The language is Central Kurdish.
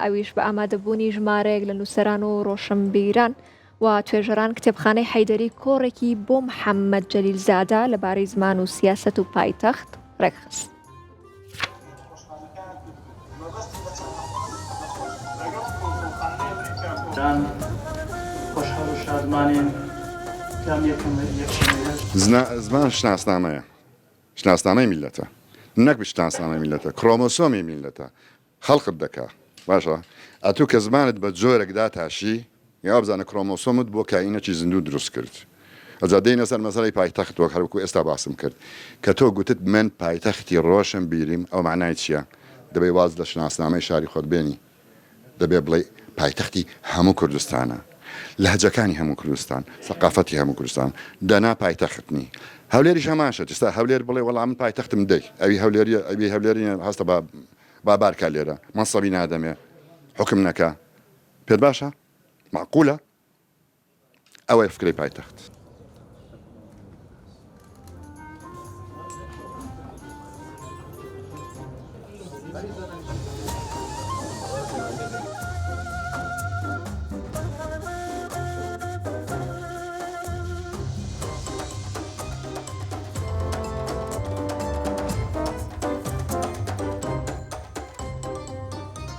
ئەویش بە ئامادەبوونی ژمارەیەک لە نووسەران و ڕۆشنبیران و توێژەران کتێبخانەی حەیدەری کۆڕێکی بۆ محەممەد جەلیلزادە لەبارەی زمان و سیاست و پایتەخت ڕێکخست. زمان شناسنامەیە، شناسنامەی میلەتە، نەک شناسنامەی میلەتە، کرۆمۆسۆمی میلەتە، خەڵقت دەکا باشە ئەتوو کە زمانت بە جۆرەکدا تاشی یا بزانە کرۆمۆسۆمت بۆ کاینەکی زیندوو دروست کرد. ئەجا دێنە سەر مەسەڵەی پایتەختەوە هەروەکو ئێستا باسم کرد کە تۆ گوتت من پایتەختی ڕۆشن بیریم ئەو معنای چییە؟ دەبێ واز لە شناسنامەی شاری خۆت بێنی، دەبێ بڵێ پایتەختی هەموو کوردستانە، لەهجەکانی هەموو کوردستان، سەقافەتی هەموو کوردستان دەنا پایتەختنی. هەولێریش هەماشە ئێستا هەولێر بڵێ وەڵام من پایتەختم دەی ئەوی هەولێریە ئەوی هەولێری هەستە با بارکە لێرە مەنسەبی نادەمێ حکم نەکا پێت باشە؟ معقولە؟ ئەوەی فکرەی پایتەخت.